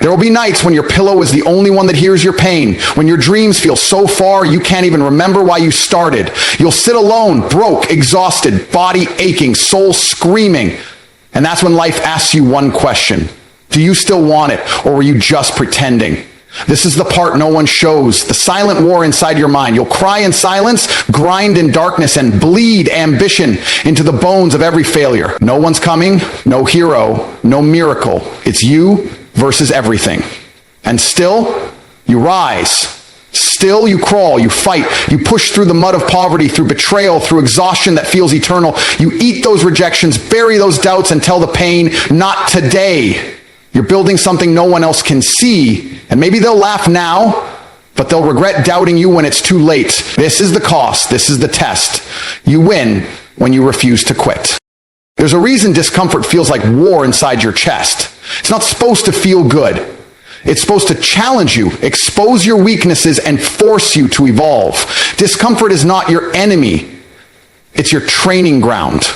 There will be nights when your pillow is the only one that hears your pain, when your dreams feel so far you can't even remember why you started. You'll sit alone, broke, exhausted, body aching, soul screaming. And that's when life asks you one question. Do you still want it, or were you just pretending? This is the part no one shows, the silent war inside your mind. You'll cry in silence, grind in darkness, and bleed ambition into the bones of every failure. No one's coming, no hero, no miracle. It's you versus everything. And still, you rise. Still, you crawl, you fight, you push through the mud of poverty, through betrayal, through exhaustion that feels eternal. You eat those rejections, bury those doubts, and tell the pain, not today. You're building something no one else can see, and maybe they'll laugh now, but they'll regret doubting you when it's too late. This is the cost. This is the test. You win when you refuse to quit. There's a reason discomfort feels like war inside your chest. It's not supposed to feel good. It's supposed to challenge you, expose your weaknesses, and force you to evolve. Discomfort is not your enemy. It's your training ground.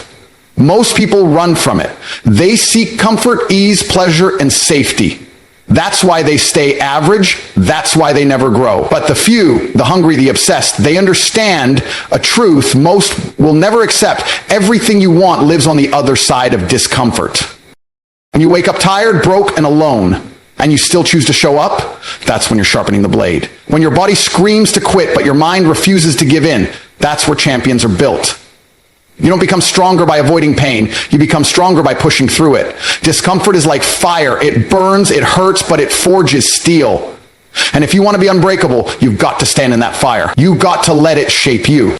Most people run from it. They seek comfort, ease, pleasure, and safety. That's why they stay average. That's why they never grow. But the few, the hungry, the obsessed, they understand a truth most will never accept. Everything you want lives on the other side of discomfort. When you wake up tired, broke, and alone, and you still choose to show up, that's when you're sharpening the blade. When your body screams to quit, but your mind refuses to give in, that's where champions are built. You don't become stronger by avoiding pain. You become stronger by pushing through it. Discomfort is like fire. It burns, it hurts, but it forges steel. And if you want to be unbreakable, you've got to stand in that fire. You've got to let it shape you.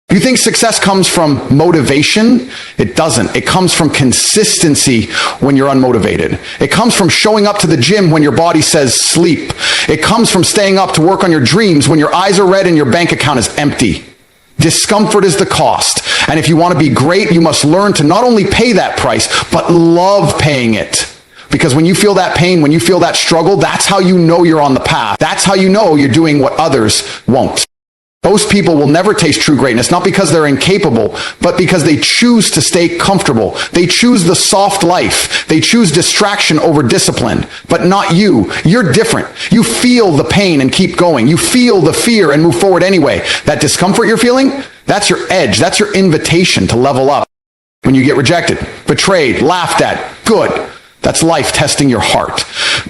You think success comes from motivation? It doesn't. It comes from consistency when you're unmotivated. It comes from showing up to the gym when your body says sleep. It comes from staying up to work on your dreams when your eyes are red and your bank account is empty. Discomfort is the cost. And if you want to be great, you must learn to not only pay that price, but love paying it. Because when you feel that pain, when you feel that struggle, that's how you know you're on the path. That's how you know you're doing what others won't. Those people will never taste true greatness, not because they're incapable, but because they choose to stay comfortable. They choose the soft life. They choose distraction over discipline, but not you. You're different. You feel the pain and keep going. You feel the fear and move forward anyway. That discomfort you're feeling, that's your edge. That's your invitation to level up. When you get rejected, betrayed, laughed at, good. That's life testing your heart.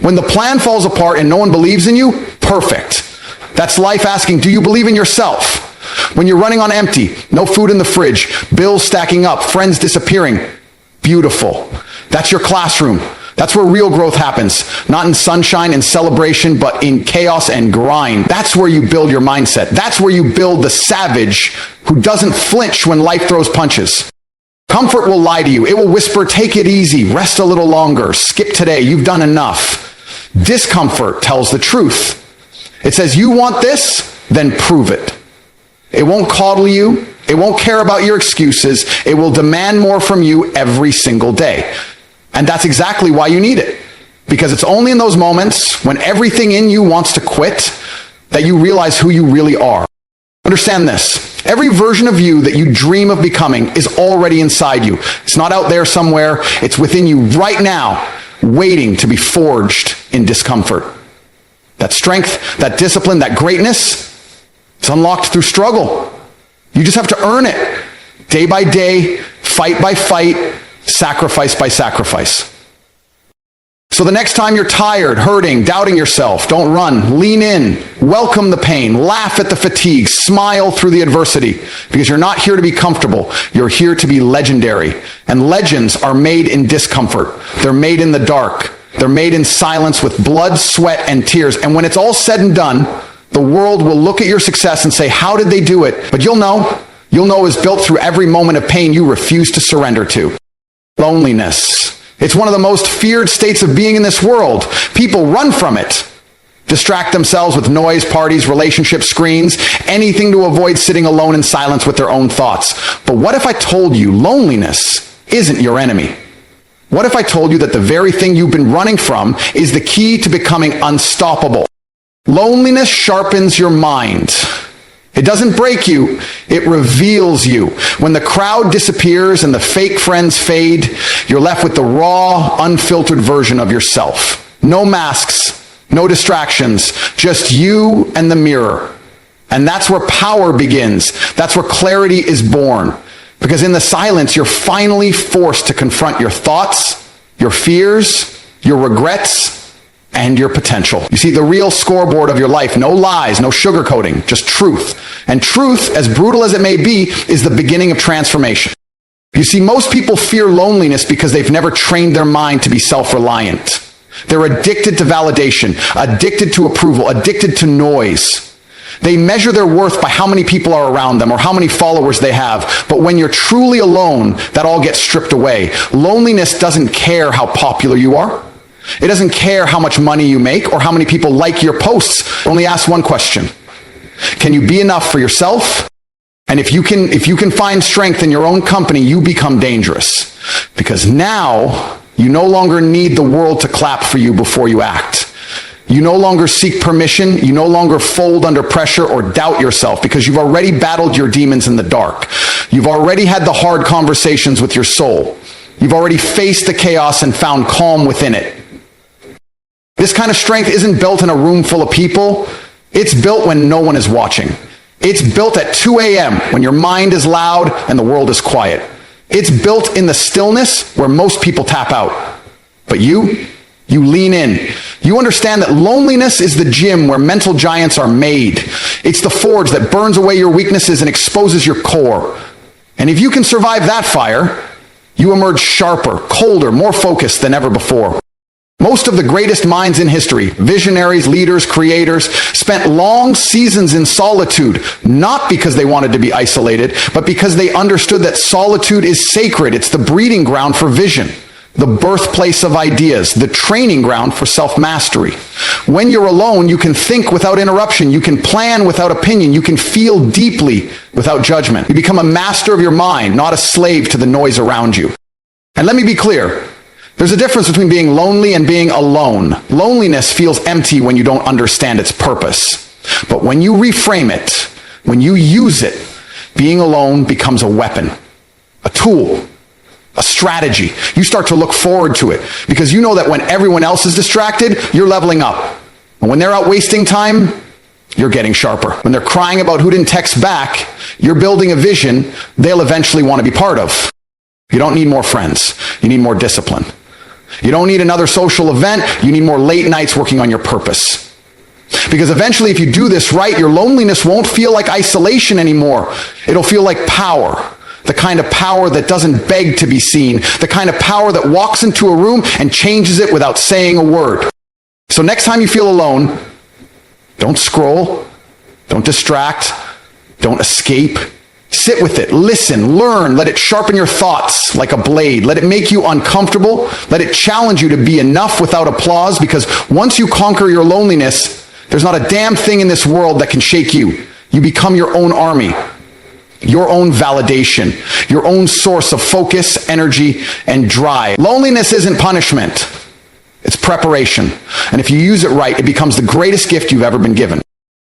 When the plan falls apart and no one believes in you, perfect. That's life asking, do you believe in yourself? When you're running on empty, no food in the fridge, bills stacking up, friends disappearing, beautiful. That's your classroom. That's where real growth happens. Not in sunshine and celebration, but in chaos and grind. That's where you build your mindset. That's where you build the savage who doesn't flinch when life throws punches. Comfort will lie to you. It will whisper, take it easy, rest a little longer, skip today, you've done enough. Discomfort tells the truth. It says, you want this? Then prove it. It won't coddle you. It won't care about your excuses. It will demand more from you every single day. And that's exactly why you need it. Because it's only in those moments when everything in you wants to quit that you realize who you really are. Understand this. Every version of you that you dream of becoming is already inside you. It's not out there somewhere. It's within you right now, waiting to be forged in discomfort. That strength, that discipline, that greatness, it's unlocked through struggle. You just have to earn it. Day by day, fight by fight, sacrifice by sacrifice. So the next time you're tired, hurting, doubting yourself, don't run. Lean in. Welcome the pain. Laugh at the fatigue. Smile through the adversity. Because you're not here to be comfortable. You're here to be legendary. And legends are made in discomfort. They're made in the dark. They're made in silence with blood, sweat, and tears. And when it's all said and done, the world will look at your success and say, how did they do it? But you'll know. You'll know it was built through every moment of pain you refuse to surrender to. Loneliness. It's one of the most feared states of being in this world. People run from it. Distract themselves with noise, parties, relationships, screens, anything to avoid sitting alone in silence with their own thoughts. But what if I told you loneliness isn't your enemy? What if I told you that the very thing you've been running from is the key to becoming unstoppable? Loneliness sharpens your mind. It doesn't break you, it reveals you. When the crowd disappears and the fake friends fade, you're left with the raw, unfiltered version of yourself. No masks, no distractions, just you and the mirror. And that's where power begins. That's where clarity is born. Because in the silence, you're finally forced to confront your thoughts, your fears, your regrets, and your potential. You see, the real scoreboard of your life, no lies, no sugarcoating, just truth. And truth, as brutal as it may be, is the beginning of transformation. You see, most people fear loneliness because they've never trained their mind to be self-reliant. They're addicted to validation, addicted to approval, addicted to noise. They measure their worth by how many people are around them or how many followers they have. But when you're truly alone, that all gets stripped away. Loneliness doesn't care how popular you are. It doesn't care how much money you make or how many people like your posts. It only asks one question. Can you be enough for yourself? And if you can find strength in your own company, you become dangerous. Because now you no longer need the world to clap for you before you act. You no longer seek permission. You no longer fold under pressure or doubt yourself because you've already battled your demons in the dark. You've already had the hard conversations with your soul. You've already faced the chaos and found calm within it. This kind of strength isn't built in a room full of people. It's built when no one is watching. It's built at 2 a.m. when your mind is loud and the world is quiet. It's built in the stillness where most people tap out. But you lean in. You understand that loneliness is the gym where mental giants are made. It's the forge that burns away your weaknesses and exposes your core. And if you can survive that fire, you emerge sharper, colder, more focused than ever before. Most of the greatest minds in history, visionaries, leaders, creators, spent long seasons in solitude, not because they wanted to be isolated, but because they understood that solitude is sacred. It's the breeding ground for vision, the birthplace of ideas, the training ground for self-mastery. When you're alone, you can think without interruption. You can plan without opinion. You can feel deeply without judgment. You become a master of your mind, not a slave to the noise around you. And let me be clear. There's a difference between being lonely and being alone. Loneliness feels empty when you don't understand its purpose. But when you reframe it, when you use it, being alone becomes a weapon, a tool, a strategy. You start to look forward to it because you know that when everyone else is distracted, you're leveling up. And when they're out wasting time, you're getting sharper. When they're crying about who didn't text back, you're building a vision they'll eventually want to be part of. You don't need more friends. You need more discipline. You don't need another social event. You need more late nights working on your purpose. Because eventually, if you do this right, your loneliness won't feel like isolation anymore. It'll feel like power. The kind of power that doesn't beg to be seen. The kind of power that walks into a room and changes it without saying a word. So next time you feel alone, don't scroll. Don't distract. Don't escape. Sit with it, listen, learn, let it sharpen your thoughts like a blade. Let it make you uncomfortable. Let it challenge you to be enough without applause, because once you conquer your loneliness, there's not a damn thing in this world that can shake you. You become your own army, your own validation, your own source of focus, energy, and drive. Loneliness isn't punishment. It's preparation. And if you use it right, it becomes the greatest gift you've ever been given.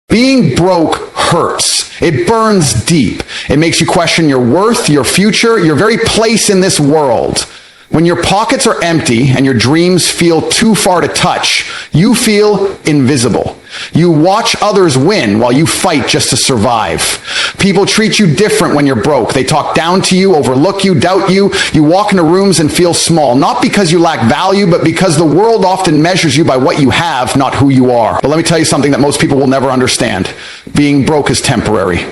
Being broke hurts. It burns deep. It makes you question your worth, your future, your very place in this world. When your pockets are empty and your dreams feel too far to touch, you feel invisible. You watch others win while you fight just to survive. People treat you different when you're broke. They talk down to you, overlook you, doubt you. You walk into rooms and feel small, not because you lack value, but because the world often measures you by what you have, not who you are. But let me tell you something that most people will never understand. Being broke is temporary.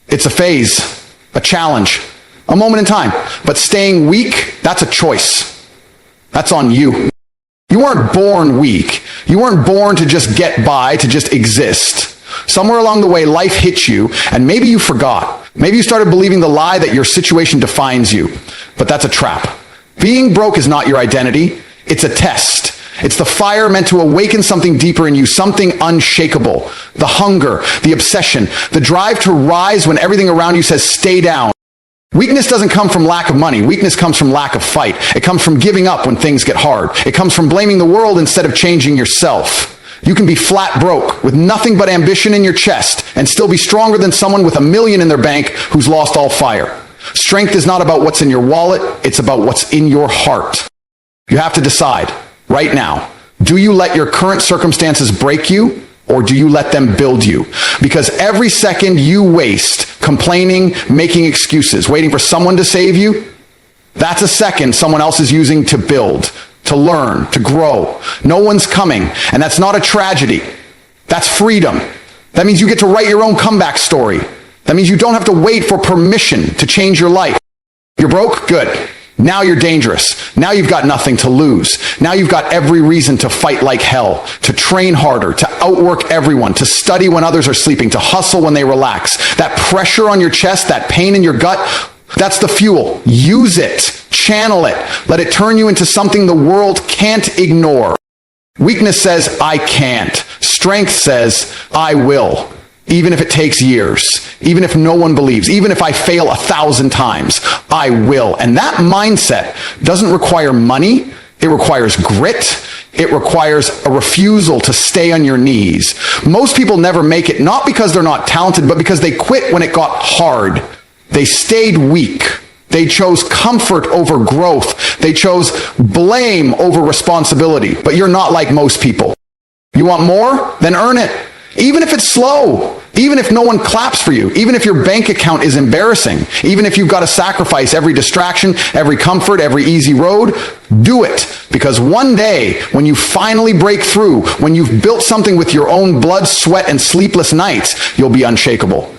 It's a phase, a challenge, a moment in time. But staying weak, that's a choice. That's on you. You weren't born weak. You weren't born to just get by, to just exist. Somewhere along the way, life hit you, and maybe you forgot. Maybe you started believing the lie that your situation defines you. But that's a trap. Being broke is not your identity. It's a test. It's the fire meant to awaken something deeper in you, something unshakable. The hunger, the obsession, the drive to rise when everything around you says stay down. Weakness doesn't come from lack of money. Weakness comes from lack of fight. It comes from giving up when things get hard. It comes from blaming the world instead of changing yourself. You can be flat broke with nothing but ambition in your chest and still be stronger than someone with $1 million in their bank who's lost all fire. Strength is not about what's in your wallet. It's about what's in your heart. You have to decide right now. Do you let your current circumstances break you, or do you let them build you? Because every second you waste complaining, making excuses, waiting for someone to save you, that's a second someone else is using to build, to learn, to grow. No one's coming, and that's not a tragedy. That's freedom. That means you get to write your own comeback story. That means you don't have to wait for permission to change your life. You're broke? Good. Now you're dangerous. Now you've got nothing to lose. Now you've got every reason to fight like hell, to train harder, to outwork everyone, to study when others are sleeping, to hustle when they relax. That pressure on your chest, that pain in your gut, that's the fuel. Use it. Channel it. Let it turn you into something the world can't ignore. Weakness says, I can't. Strength says, I will. Even if it takes years, even if no one believes, even if I fail 1,000 times, I will. And that mindset doesn't require money. It requires grit. It requires a refusal to stay on your knees. Most people never make it, not because they're not talented, but because they quit when it got hard. They stayed weak. They chose comfort over growth. They chose blame over responsibility. But you're not like most people. You want more? Then earn it. Even if it's slow, even if no one claps for you, even if your bank account is embarrassing, even if you've got to sacrifice every distraction, every comfort, every easy road, do it. Because one day, when you finally break through, when you've built something with your own blood, sweat, and sleepless nights, you'll be unshakable.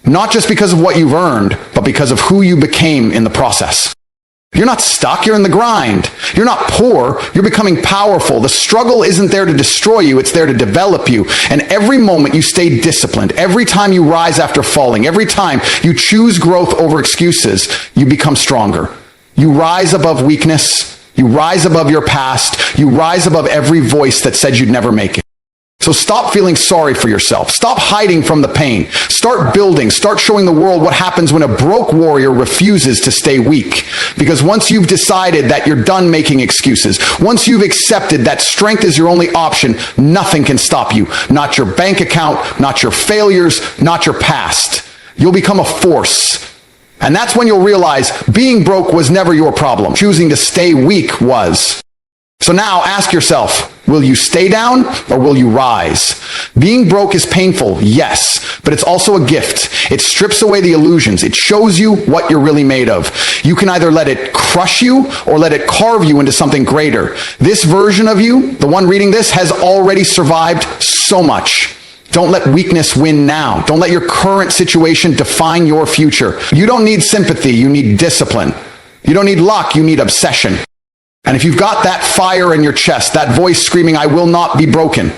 Not just because of what you've earned, but because of who you became in the process. You're not stuck, you're in the grind. You're not poor, you're becoming powerful. The struggle isn't there to destroy you, it's there to develop you. And every moment you stay disciplined, every time you rise after falling, every time you choose growth over excuses, you become stronger. You rise above weakness, you rise above your past, you rise above every voice that said you'd never make it. So stop feeling sorry for yourself. Stop hiding from the pain. Start building. Start showing the world what happens when a broke warrior refuses to stay weak. Because once you've decided that you're done making excuses, once you've accepted that strength is your only option, nothing can stop you. Not your bank account, not your failures, not your past. You'll become a force. And that's when you'll realize being broke was never your problem. Choosing to stay weak was. So now ask yourself, will you stay down or will you rise? Being broke is painful, yes, but it's also a gift. It strips away the illusions. It shows you what you're really made of. You can either let it crush you or let it carve you into something greater. This version of you, the one reading this, has already survived so much. Don't let weakness win now. Don't let your current situation define your future. You don't need sympathy, you need discipline. You don't need luck, you need obsession. And if you've got that fire in your chest, that voice screaming, I will not be broken,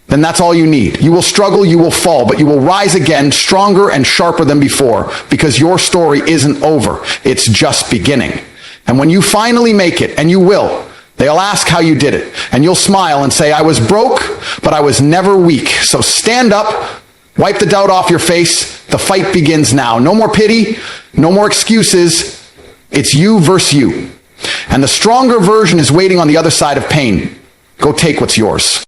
then that's all you need. You will struggle, you will fall, but you will rise again stronger and sharper than before, because your story isn't over. It's just beginning. And when you finally make it, and you will, they'll ask how you did it. And you'll smile and say, I was broke, but I was never weak. So stand up, wipe the doubt off your face. The fight begins now. No more pity, no more excuses. It's you versus you. And the stronger version is waiting on the other side of pain. Go take what's yours.